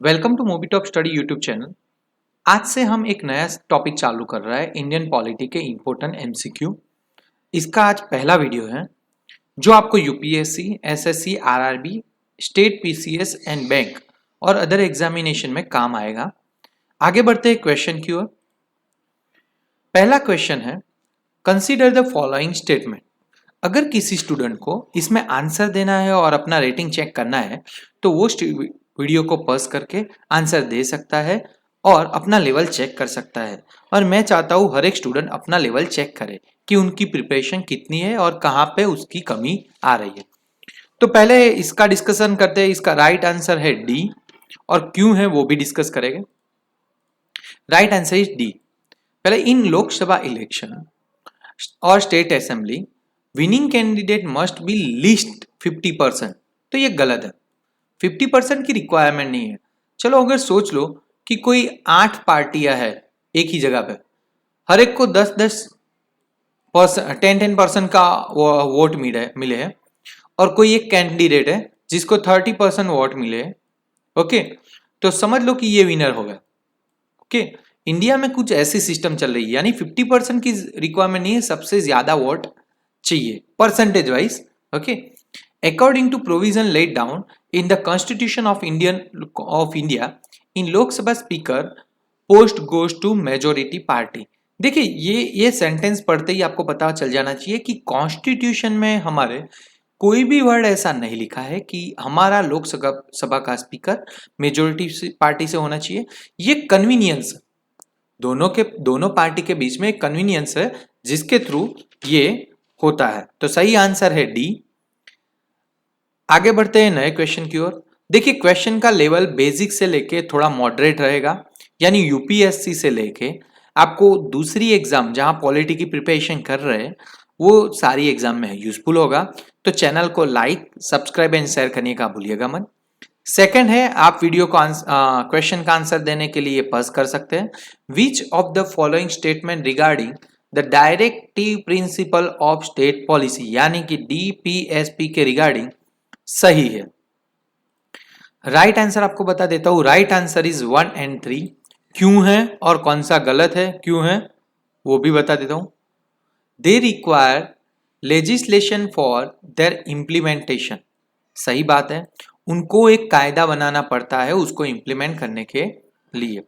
Welcome to movie top study YouTube channel. आज से हम एक नया टॉपिक चालू कर रहा है इंडियन पॉलिटी के इम्पोर्टेंट एमसीक्यू। इसका आज पहला वीडियो है जो आपको UPSC, SSC, RRB, state PCS and bank और अदर एग्जामिनेशन में काम आएगा। आगे बढ़ते हैं क्वेश्चन की ओर। पहला क्वेश्चन है, कंसीडर द फॉलोइंग स्टेटमेंट। अगर किसी स्टूडेंट को इसमें आंसर देना है और अपना रेटिंग चेक करना है तो वो वीडियो को पॉज करके आंसर दे सकता है और अपना लेवल चेक कर सकता है। और मैं चाहता हूँ हर एक स्टूडेंट अपना लेवल चेक करे कि उनकी प्रिपरेशन कितनी है और कहाँ पे उसकी कमी आ रही है। तो पहले इसका डिस्कशन करते हैं। इसका राइट आंसर है डी और क्यों है वो भी डिस्कस करेंगे। Right answer is D. पहले इन लोकसभा इलेक्शन और state assembly winning candidate must be least 50%। तो ये गलत है। 50% की रिक्वायरमेंट नहीं है। चलो अगर सोच लो कि कोई 8 पार्टियां है एक ही जगह पे, हर एक को 10% का वोट मिले है और कोई एक कैंडिडेट है जिसको 30% वोट मिले है। ओके, तो समझ लो कि ये विनर होगा। ओके, इंडिया में कुछ ऐसी सिस्टम चल रही है, यानी 50% की रिक्वायरमेंट नहीं है, सबसे ज्यादा वोट चाहिए percentage wise. Okay, according to provision laid down in the constitution of India in Lok Sabha speaker post goes to majority party। देखिए ये सेंटेंस पढ़ते ही आपको पता चल जाना चाहिए कि कॉन्स्टिट्यूशन में हमारे कोई भी वर्ड ऐसा नहीं लिखा है कि हमारा लोकसभा का स्पीकर मेजोरिटी पार्टी से होना चाहिए। ये कन्वीनियंस दोनों पार्टी के बीच में एक कन्वीनियंस है जिसके थ्रू ये होता है। तो सही आंसर है डी। आगे बढ़ते हैं नए क्वेश्चन की ओर। देखिए क्वेश्चन का लेवल बेसिक से लेके थोड़ा मॉडरेट रहेगा, यानी यूपीएससी से लेके आपको दूसरी एग्जाम जहां पॉलिटी की प्रिपरेशन कर रहे हैं वो सारी एग्जाम में यूजफुल होगा। तो चैनल को लाइक, सब्सक्राइब एंड शेयर करने का भूलिएगा मत। सेकंड है, आप वीडियो को क्वेश्चन का आंसर देने के लिए पॉज कर सकते हैं। विच of the following statement regarding the directive principle of state policy, यानी कि डीपीएसपी के रिगार्डिंग सही है। राइट आंसर आपको बता देता हूं। Right answer is 1 and 3। क्यों है और कौन सा गलत है, क्यों है वो भी बता देता हूं। They require legislation for their implementation. सही बात है, उनको एक कायदा बनाना पड़ता है उसको इंप्लीमेंट करने के लिए।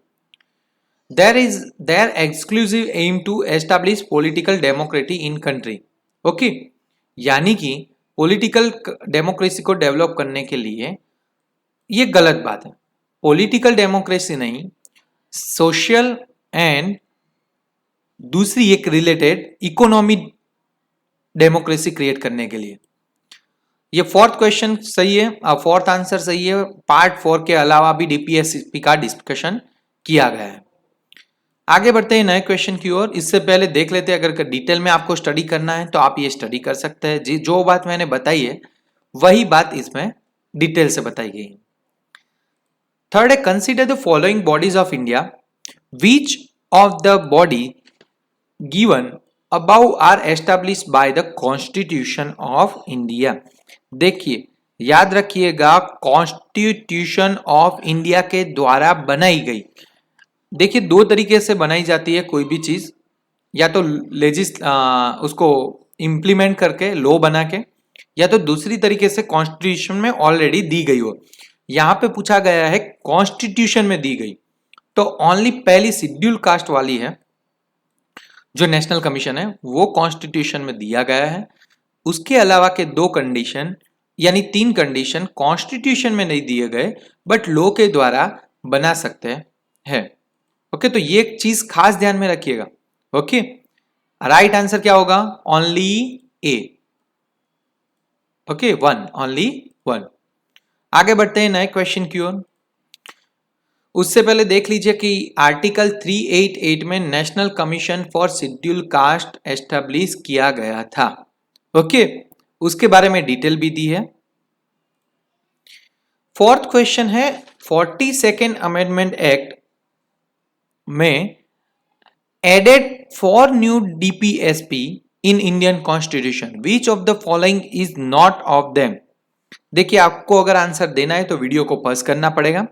There exclusive aim to establish political democracy in country. Okay, यानी कि पॉलिटिकल डेमोक्रेसी को डेवलप करने के लिए ये गलत बात है। पॉलिटिकल डेमोक्रेसी नहीं, सोशल एंड दूसरी एक रिलेटेड इकोनॉमी डेमोक्रेसी क्रिएट करने के लिए। ये फोर्थ क्वेश्चन सही है, फोर्थ आंसर सही है। पार्ट 4 के अलावा भी डीपीएसपी का डिस्कशन किया गया है। आगे बढ़ते हैं नए क्वेश्चन की ओर। इससे पहले देख लेते हैं, अगर डिटेल में आपको स्टडी करना है तो आप ये स्टडी कर सकते हैं। जी, जो बात मैंने बताई है वही बात इसमें डिटेल से बताई गई है। थर्ड है, consider the following bodies of India, which of the body given above are established by the constitution of India. देखिए याद रखिएगा, कॉन्स्टिट्यूशन ऑफ इंडिया के द्वारा बनाई गई। देखिए दो तरीके से बनाई जाती है कोई भी चीज, या तो उसको इंप्लीमेंट करके लॉ बना के, या तो दूसरी तरीके से कॉन्स्टिट्यूशन में ऑलरेडी दी गई हो। यहां पे पूछा गया है कॉन्स्टिट्यूशन में दी गई, तो ओनली पहली शेड्यूल कास्ट वाली है जो नेशनल कमीशन है वो कॉन्स्टिट्यूशन में दिया गया है। उसके अलावा के 2 कंडीशन यानी 3 कंडीशन कॉन्स्टिट्यूशन में नहीं दिए गए बट लॉ के द्वारा बना सकते हैं। ओके, तो ये एक चीज खास ध्यान में रखिएगा। ओके, राइट आंसर क्या होगा? Only A. Okay, 1, only 1। आगे बढ़ते हैं नए क्वेश्चन की ओर। उससे पहले देख लीजिए कि आर्टिकल 388 में national commission for schedule caste establish किया गया था। ओके, उसके बारे में डिटेल भी दी है। फोर्थ क्वेश्चन है, 42nd अमेंडमेंट एक्ट में added 4 new DPSP in Indian constitution, which of the following is not of them. देखिए आपको अगर आंसर देना है तो वीडियो को पॉज करना पड़ेगा।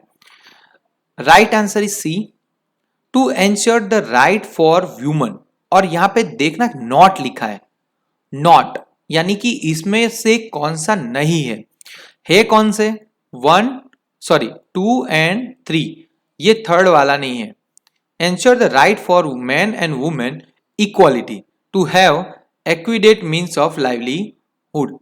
Right answer is C, to ensure the right for human. और यहां पे देखना नॉट लिखा है, नॉट यानी कि इसमें से कौन सा नहीं है कौन से, 2 एंड 3, ये थर्ड वाला नहीं है। Ensure the right for man and women equality to have adequate means of livelihood,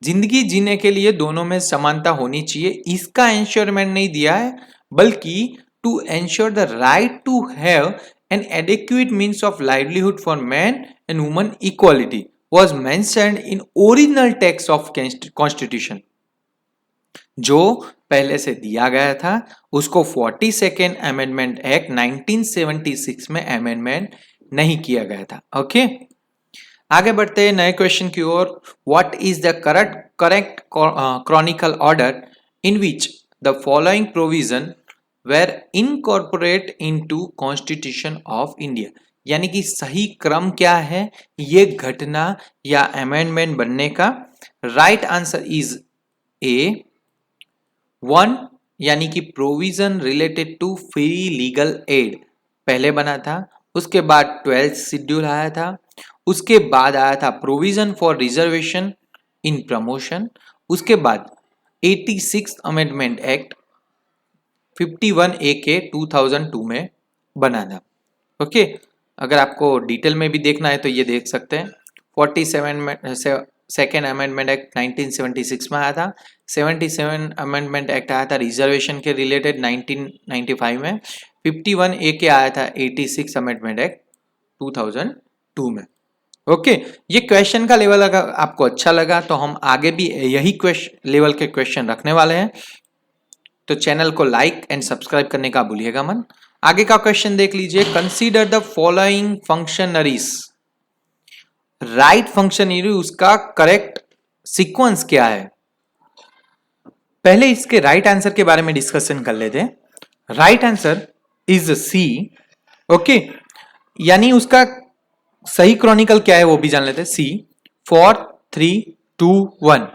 जिंदगी जीने के लिए दोनों में समानता होनी चाहिए, इसका एंश्योरमेंट नहीं दिया है, बल्कि to ensure the right to have an adequate means of livelihood for man and woman equality was mentioned in original text of constitution। जो पहले से दिया गया था उसको 42nd अमेंडमेंट एक्ट 1976 में अमेंडमेंट नहीं किया गया था। ओके, आगे बढ़ते हैं नए क्वेश्चन की ओर। What is the correct chronicle order in which the following provision were incorporate into constitution of India, यानी कि सही क्रम क्या है ये घटना या अमेंडमेंट बनने का। राइट आंसर इज ए 1, यानी कि provision related to free legal aid पहले बना था, उसके बाद 12th शेड्यूल आया था, उसके बाद आया था provision for reservation in promotion, उसके बाद 86th अमेंडमेंट एक्ट 51 ए के 2002 में बना था। ओके, अगर आपको डिटेल में भी देखना है तो ये देख सकते हैं। 42nd अमेंडमेंट एक्ट 1976 में आया था, 77 अमेंडमेंट एक्ट आया था रिजर्वेशन के रिलेटेड 1995 में, 51 ए के आया था 86 अमेंडमेंट एक्ट 2002 में। ओके, ये क्वेश्चन का लेवल अगर आपको अच्छा लगा तो हम आगे भी यही लेवल के क्वेश्चन रखने वाले हैं, तो चैनल को लाइक एंड सब्सक्राइब करने का भूलिएगा मन। आगे का क्वेश्चन देख लीजिए। Consider the following functionaries, right functionary उसका करेक्ट सीक्वेंस क्या है। पहले इसके राइट आंसर के बारे में डिस्कशन कर लेते हैं। Right answer is C. Okay, यानी उसका सही क्रॉनिकल क्या है वो भी जान लेते हैं। सी 4 3 2 1,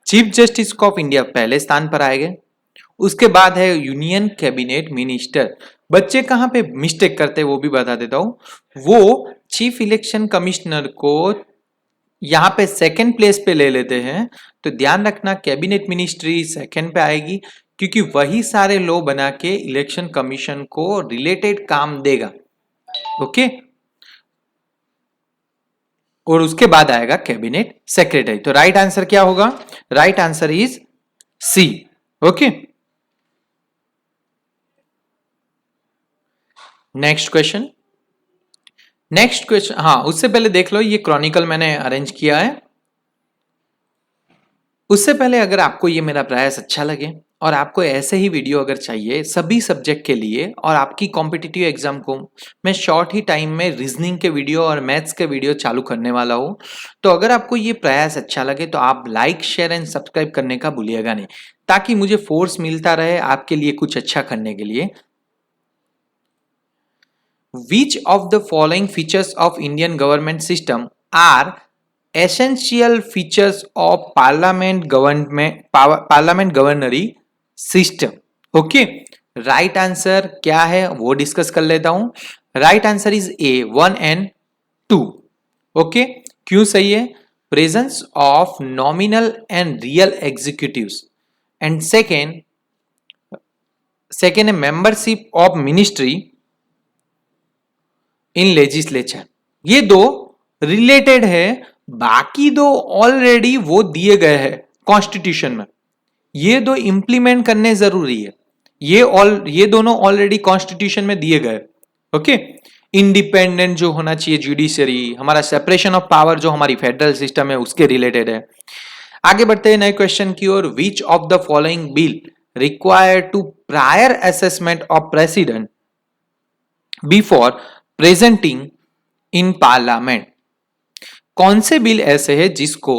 चीफ जस्टिस ऑफ इंडिया पहले स्थान पर आएंगे, उसके बाद है यूनियन कैबिनेट मिनिस्टर। बच्चे कहां पे मिस्टेक करते हैं वो भी बता देता हूं, वो चीफ इलेक्शन कमिश्नर को यहां पे सेकंड प्लेस पे ले लेते हैं, तो ध्यान रखना कैबिनेट मिनिस्ट्री सेकंड पे आएगी, क्योंकि वही सारे लॉ बना के इलेक्शन कमीशन को रिलेटेड काम देगा। ओके, और उसके बाद आएगा कैबिनेट सेक्रेटरी। तो राइट आंसर क्या होगा? Right answer is C. Okay, next question. हाँ, उससे पहले देख लो ये क्रॉनिकल मैंने अरेंज किया है। उससे पहले अगर आपको ये मेरा प्रयास अच्छा लगे और आपको ऐसे ही वीडियो अगर चाहिए सभी सब्जेक्ट के लिए, और आपकी कॉम्पिटिटिव एग्जाम को मैं शॉर्ट ही टाइम में रीजनिंग के वीडियो और मैथ्स के वीडियो चालू करने वाला हूँ, तो अगर आपको ये प्रयास अच्छा लगे तो आप लाइक शेयर एंड सब्सक्राइब करने का भूलिएगा नहीं, ताकि मुझे फोर्स मिलता रहे आपके लिए कुछ अच्छा करने के लिए। Which of the following features of Indian government system are essential features of parliament governance system? Okay, right answer क्या है वो डिस्कस कर लेता हूं। Right answer is A 1 and 2। Okay, क्यों सही है? Presence of nominal and real executives, and second है membership of ministry in legislature. ये दो रिलेटेड है, बाकी दो ऑलरेडी वो दिए गए हैं कॉन्स्टिट्यूशन में, ये दो इंप्लीमेंट करने जरूरी है। ये दोनों ऑलरेडी कॉन्स्टिट्यूशन में दिए गए। ओके, इंडिपेंडेंट जो होना चाहिए जुडिशरी, हमारा सेपरेशन ऑफ पावर जो हमारी फेडरल सिस्टम है उसके रिलेटेड है। आगे बढ़ते हैं नए क्वेश्चन की ओर। Which of the following bill require to prior assessment of president before presenting in parliament? कौन से बिल ऐसे हैं जिसको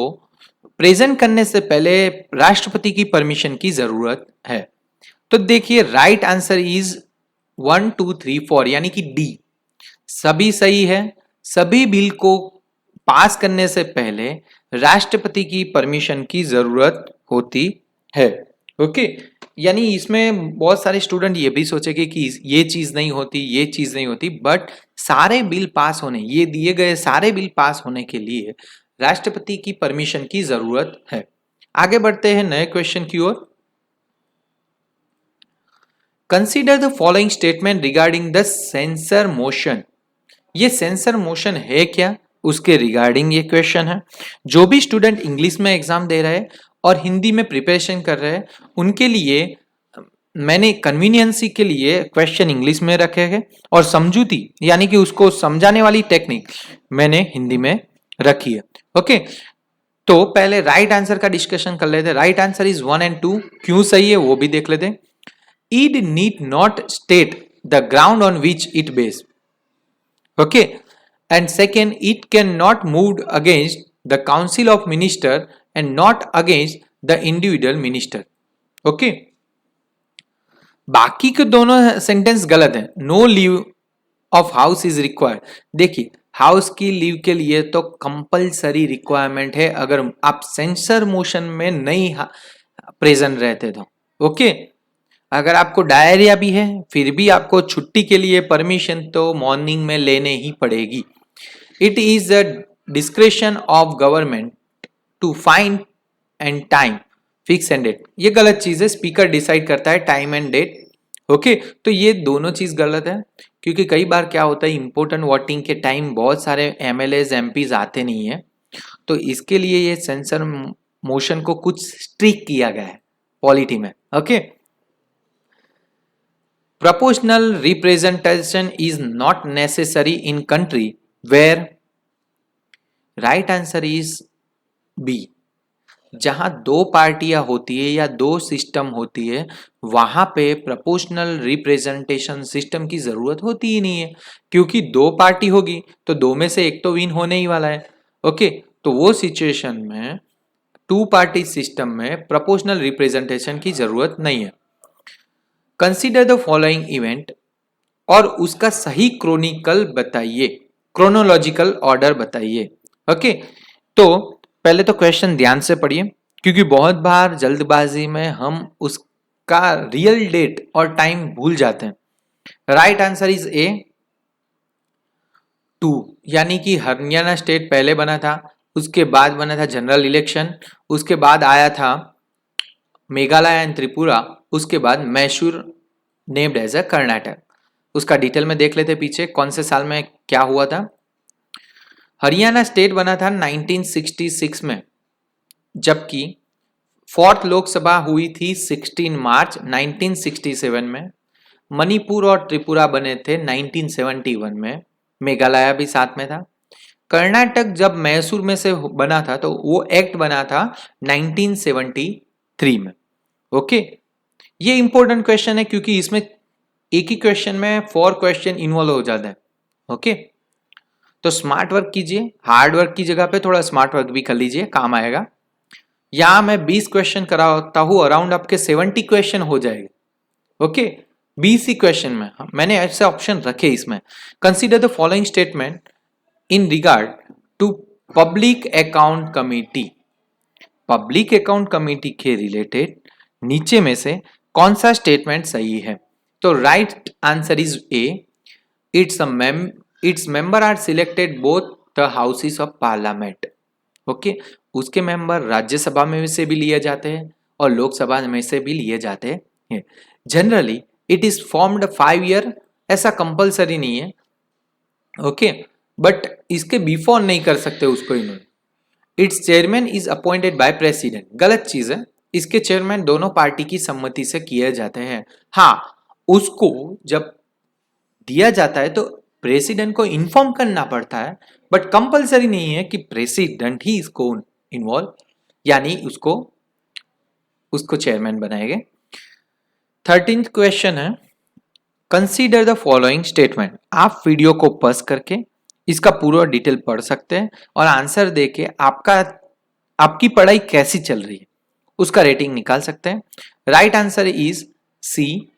प्रेजेंट करने से पहले राष्ट्रपति की परमिशन की जरूरत है? तो देखिए राइट आंसर इज 1 2 3 4, यानी कि डी सभी सही है। सभी बिल को पास करने से पहले राष्ट्रपति की परमिशन की जरूरत होती है। ओके, यानी इसमें बहुत सारे स्टूडेंट ये भी सोचेंगे कि ये चीज नहीं होती, ये चीज नहीं होती, बट सारे बिल पास होने, ये दिए गए सारे बिल पास होने के लिए राष्ट्रपति की परमिशन की जरूरत है। आगे बढ़ते हैं नए क्वेश्चन की ओर। Consider the following statement regarding the censure motion. ये सेंसर मोशन है क्या, उसके रिगार्डिंग ये क्वेश्चन है। जो भी स्टूडेंट इंग्लिश में एग्जाम दे रहे हैं और हिंदी में प्रिपरेशन कर रहे हैं, उनके लिए मैंने कन्वीनियंसी के लिए क्वेश्चन इंग्लिश में रखे हैं और समझूती यानी कि उसको समझाने वाली टेक्निक मैंने हिंदी में रखी है। ओके, तो पहले राइट आंसर का डिस्कशन कर लेते हैं। Right answer is 1 and 2। क्यों सही है वो भी देख लेते हैं। It need not state the ground on which it based. Okay, and second, it cannot move against the council of minister and not against the individual minister. Okay, बाकी के दोनों सेंटेंस गलत है। No leave of house is required. देखिए, house की leave के लिए तो कंपलसरी रिक्वायरमेंट है अगर आप सेंसर मोशन में नहीं प्रेजेंट रहते तो। ओके, अगर आपको डायरिया भी है फिर भी आपको छुट्टी के लिए परमिशन तो मॉर्निंग में लेने ही पड़ेगी। It is the discretion of government to find and time fix and date. ये गलत चीज है, स्पीकर डिसाइड करता है टाइम एंड डेट। ओके, तो ये दोनों चीज गलत है, क्योंकि कई बार क्या होता है इंपोर्टेंट वोटिंग के टाइम बहुत सारे एमएलएज एमपीज आते नहीं है, तो इसके लिए ये सेंसर मोशन को कुछ स्ट्रिक्ट किया गया है पॉलिटी में। Okay, proportional representation is not necessary in country where right answer is B। जहां दो पार्टियां होती है या दो सिस्टम होती है वहां पे प्रोपोर्शनल रिप्रेजेंटेशन सिस्टम की जरूरत होती ही नहीं है, क्योंकि दो पार्टी होगी तो दो में से एक तो विन होने ही वाला है। ओके, तो वो सिचुएशन में टू पार्टी सिस्टम में प्रोपोर्शनल रिप्रेजेंटेशन की जरूरत नहीं है। कंसीडर द फॉलोइंग इवेंट और उसका सही क्रोनिकल बताइए, क्रोनोलॉजिकल ऑर्डर बताइए। ओके, तो पहले तो क्वेश्चन ध्यान से पढ़िए, क्योंकि बहुत बार जल्दबाजी में हम उसका रियल डेट और टाइम भूल जाते हैं। राइट आंसर इज ए 2, यानी कि हरियाणा स्टेट पहले बना था, उसके बाद बना था जनरल इलेक्शन, उसके बाद आया था मेघालय एंड त्रिपुरा, उसके बाद Mysore named as a Karnataka. उसका डिटेल में देख लेते पीछे कौन से साल में क्या हुआ था। हरियाणा स्टेट बना था 1966 में, जबकि फोर्थ लोकसभा हुई थी 16 मार्च 1967 में। मणिपुर और त्रिपुरा बने थे 1971 में, मेघालय भी साथ में था। कर्नाटक जब मैसूर में से बना था तो वो एक्ट बना था 1973 में। ओके, ये इंपॉर्टेंट क्वेश्चन है क्योंकि इसमें एक ही क्वेश्चन में 4 क्वेश्चन इन्वॉल्व हो जाते हैं। ओके, तो स्मार्ट वर्क कीजिए, हार्ड वर्क की जगह पे थोड़ा स्मार्ट वर्क भी कर लीजिए, काम आएगा। यहां मैं 20 क्वेश्चन कराता हूं, अराउंड आपके 70 क्वेश्चन हो जाएंगे। ओके, 20 ही क्वेश्चन में मैंने ऐसे ऑप्शन रखे इसमें। Consider the following statement in regard to public account committee. Public account committee के रिलेटेड नीचे में से कौन सा स्टेटमेंट सही है? तो right answer is A, its member are selected both the houses of parliament. Okay, उसके मेंबर राज्यसभा में से भी लिए जाते हैं और लोकसभा में से भी लिए जाते हैं। Generally it is formed 5 year, ऐसा कंपलसरी नहीं है। ओके, बट इसके बिफोर नहीं कर सकते उसको इन्होंने। It's chairman is appointed by president, गलत चीज है। इसके चेयरमैन दोनों पार्टी की सम्मति से किए जाते हैं। हाँ, उसको जब दिया जाता है तो प्रेसिडेंट को इन्फॉर्म करना पड़ता है, बट कंपलसरी नहीं है कि प्रेसिडेंट ही इसको इन्वॉल्व यानी उसको चेयरमैन बनाएंगे। 13th क्वेश्चन है, कंसीडर द फॉलोइंग स्टेटमेंट। आप वीडियो को पॉज करके इसका पूरा डिटेल पढ़ सकते हैं और आंसर देके आपकी पढ़ाई कैसी चल रही है उसका रेटिंग निकाल सकते हैं। Right answer is C,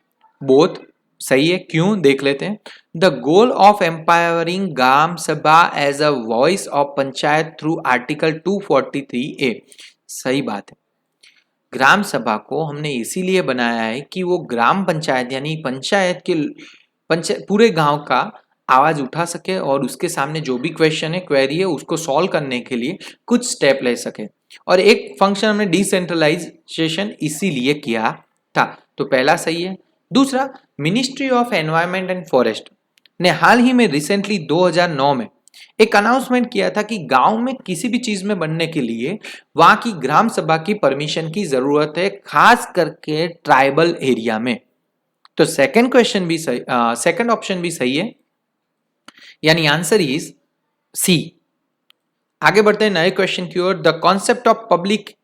both सही है। क्यों, देख लेते हैं। The goal of empowering gram sabha as a voice of panchayat through article 243A, सही बात है। ग्राम सभा को हमने इसीलिए बनाया है कि वो ग्राम पंचायत यानी पंचायत के पूरे गांव का आवाज उठा सके और उसके सामने जो भी क्वेश्चन है, क्वेरी है, उसको सॉल्व करने के लिए कुछ स्टेप ले सके। और एक फंक्शन हमने डिसेंट्रलाइजेशन इसीलिए किया था। तो पहला सही है। दूसरा, ministry of environment and forest ने हाल ही में रिसेंटली 2009 में एक अनाउंसमेंट किया था कि गांव में किसी भी चीज में बनने के लिए वहां की ग्राम सभा की परमिशन की जरूरत है, खास करके ट्राइबल एरिया में। तो सेकंड क्वेश्चन भी सही, सेकंड ऑप्शन भी सही है, यानी आंसर इज सी। आगे बढ़ते हैं नए क्वेश्चन की ओर। The concept of public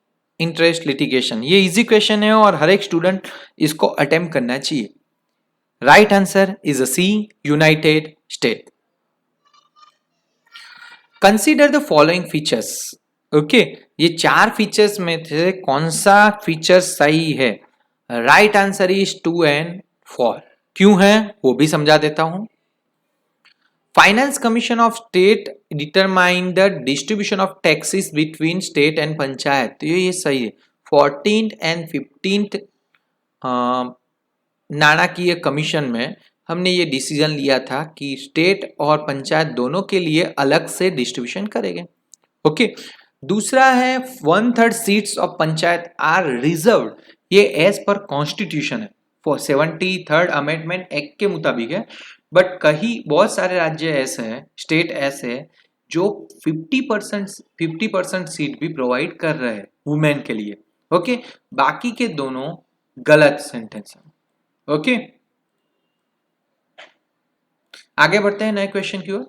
interest litigation, ये इजी क्वेश्चन है और हर एक स्टूडेंट इसको अटेम्प्ट करना चाहिए। Right answer is a C, united state. Consider the following features. Okay, ये 4 फीचर्स में से कौन सा फीचर सही है? Right answer is 2 and 4। क्यों है वो भी समझा देता हूं। Finance commission of state determine the distribution of taxes between state and panchayat, तो ये सही है। 14th एंड 15th नाणाकीय कमीशन में हमने ये डिसीजन लिया था कि स्टेट और पंचायत दोनों के लिए अलग से डिस्ट्रीब्यूशन करेंगे। ओके, दूसरा है 1/3 seats of panchayat are reserved, ये एज पर कॉन्स्टिट्यूशन है, फॉर 73rd अमेंडमेंट एक्ट के मुताबिक है। बट कहीं बहुत सारे राज्य ऐसे हैं, स्टेट ऐसे हैं जो 50% सीट भी प्रोवाइड कर रहे हैं वुमेन के लिए। ओके, बाकी के दोनों गलत सेंटेंस है। ओके, आगे बढ़ते हैं नए क्वेश्चन की ओर।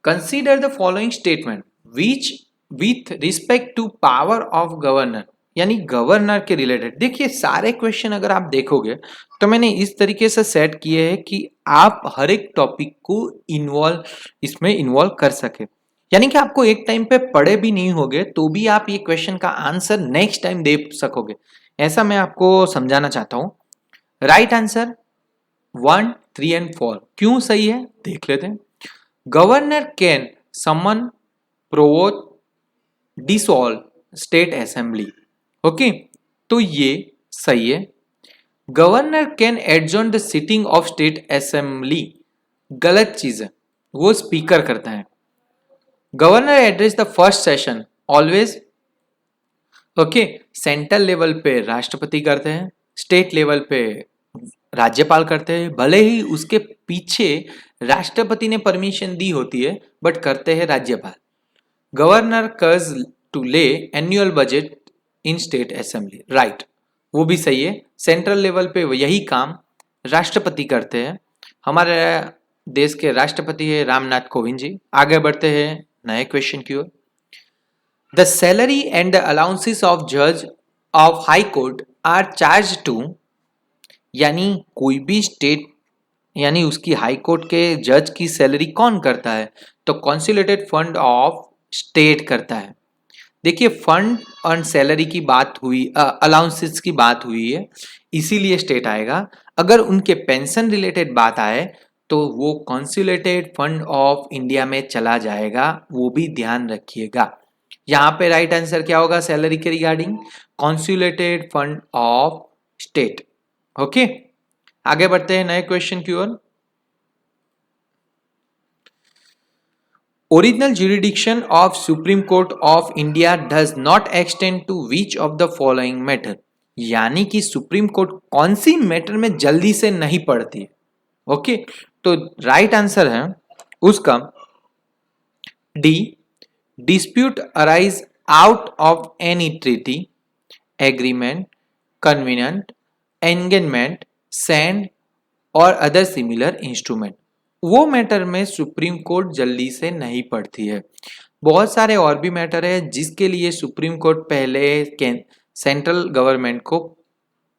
Consider the following statement which with respect to power of governor, यानी गवर्नर के रिलेटेड। देखिए सारे क्वेश्चन अगर आप देखोगे तो मैंने इस तरीके से सेट किए हैं कि आप हर एक टॉपिक को इसमें इन्वॉल्व कर सके, यानी कि आपको एक टाइम पे पढ़े भी नहीं होगे तो भी आप ये क्वेश्चन का आंसर नेक्स्ट टाइम दे सकोगे, ऐसा मैं आपको समझाना चाहता हूं। राइट आंसर 1, 3 एंड 4 क्यों सही है देख लेते हैं। Governor can summon prorogue dissolve state assembly. Okay, तो ये सही है। Governor can adjourn the sitting of state assembly, गलत चीज है, वो स्पीकर करता है। Governor address the first session always. Okay, central level पे राष्ट्रपति करते हैं, स्टेट लेवल पे राज्यपाल करते हैं, भले ही उसके पीछे राष्ट्रपति ने परमिशन दी होती है बट करते हैं राज्यपाल। गवर्नर कर्ज टू ले annual budget in state assembly, right, वो भी सही है। सेंट्रल लेवल पे यही काम राष्ट्रपति करते हैं। हमारे देश के राष्ट्रपति है रामनाथ कोविंद जी। आगे बढ़ते हैं नए क्वेश्चन की ओर। The salary and the allowances of जज of high court are charge to, यानी कोई भी स्टेट यानी उसकी हाई कोर्ट के जज की सैलरी कौन करता है? तो कॉन्सोलिडेटेड फंड ऑफ स्टेट करता है। देखिए फंड और सैलरी की बात हुई, अलाउंसेस की बात हुई है, इसीलिए स्टेट आएगा। अगर उनके पेंशन रिलेटेड बात आए तो वो कॉन्सोलिडेटेड फंड ऑफ इंडिया में चला जाएगा, वो भी ध्यान रखिएगा। यहाँ पे राइट आंसर क्या होगा सैलरी के regarding? Consolidated fund of state. Okay, आगे बढ़ते हैं नए क्वेश्चन की ओर। Original jurisdiction of Supreme Court of India does not extend to which of the following matter, यानी कि सुप्रीम कोर्ट कौन सी मैटर में जल्दी से नहीं पढ़ती है। ओके, तो राइट आंसर है उसका D, dispute arise out of any treaty, agreement, convenient, engagement, send और अदर सिमिलर इंस्ट्रूमेंट, वो मैटर में सुप्रीम कोर्ट जल्दी से नहीं पढ़ती है। बहुत सारे और भी मैटर है जिसके लिए सुप्रीम कोर्ट पहले सेंट्रल गवर्नमेंट को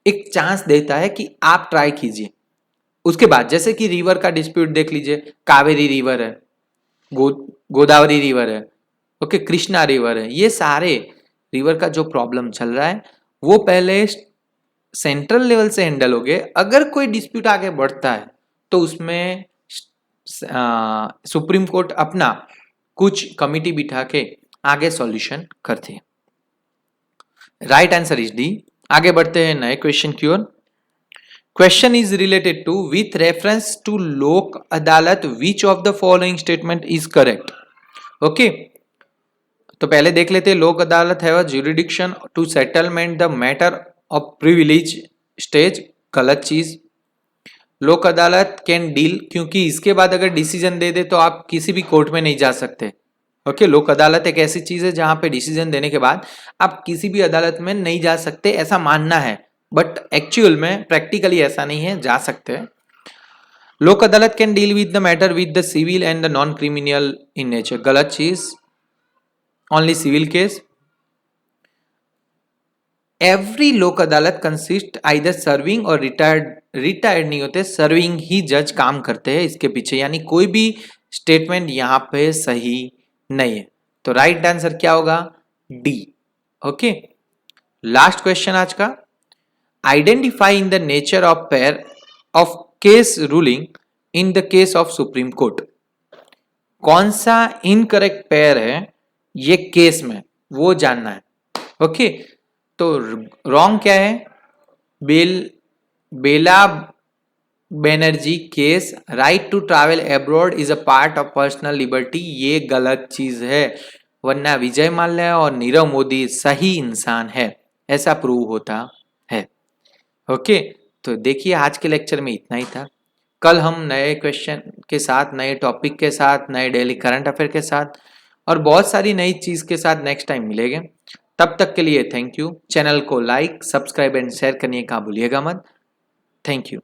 एक चांस देता है कि आप ट्राई कीजिए। उसके बाद जैसे कि रिवर का डिस्प्यूट देख लीजिए, कावेरी रिवर है, गोदावरी रिवर है, ओके, कृष्णा रिवर है, ये सारे रिवर का जो प्रॉब्लम चल रहा है वो पहले सेंट्रल लेवल से हैंडल हो गए। अगर कोई डिस्प्यूट आगे बढ़ता है तो उसमें सुप्रीम कोर्ट अपना कुछ कमिटी बिठा के आगे सॉल्यूशन करते हैं। Right answer is D. आगे बढ़ते हैं नए क्वेश्चन की ओर। Question is related to with reference to Lok Adalat which of the following statement is correct. Okay, तो पहले देख लेते हैं। लोक अदालत है jurisdiction to settlement the matter of privilege stage, गलत चीज। लोक अदालत कैन डील, क्योंकि इसके बाद अगर डिसीजन दे दे तो आप किसी भी कोर्ट में नहीं जा सकते। ओके, लोक अदालत एक ऐसी चीज है जहां पे डिसीजन देने के बाद आप किसी भी अदालत में नहीं जा सकते, ऐसा मानना है, बट एक्चुअल में प्रैक्टिकली ऐसा नहीं है, जा सकते हैं। Lok Adalat can deal with the matter with the civil and the non criminal in nature, गलत चीज, only civil case. Every Lok Adalat consist either serving और रिटायर्ड नहीं होते, सर्विंग ही जज काम करते हैं इसके पीछे, यानी कोई भी स्टेटमेंट यहाँ पे सही नहीं है। तो राइट आंसर क्या होगा? डी। ओके, लास्ट क्वेश्चन आज का। Identify in the nature of pair of case ruling in the case of supreme court. कौन सा इनकरेक्ट पेयर है ये केस में, वो जानना है। ओके, तो रॉन्ग क्या है? Bela Banerjee case, right to travel abroad is a part of personal liberty, ये गलत चीज है, वरना विजय माल्या और नीरव मोदी सही इंसान है, ऐसा प्रूव होता है। ओके, तो देखिए आज के लेक्चर में इतना ही था। कल हम नए क्वेश्चन के साथ, नए टॉपिक के साथ, नए डेली करंट अफेयर के साथ और बहुत सारी नई चीज के साथ नेक्स्ट टाइम मिलेंगे। तब तक के लिए थैंक यू। चैनल को लाइक, सब्सक्राइब एंड शेयर करने का भूलिएगा मत। Thank you.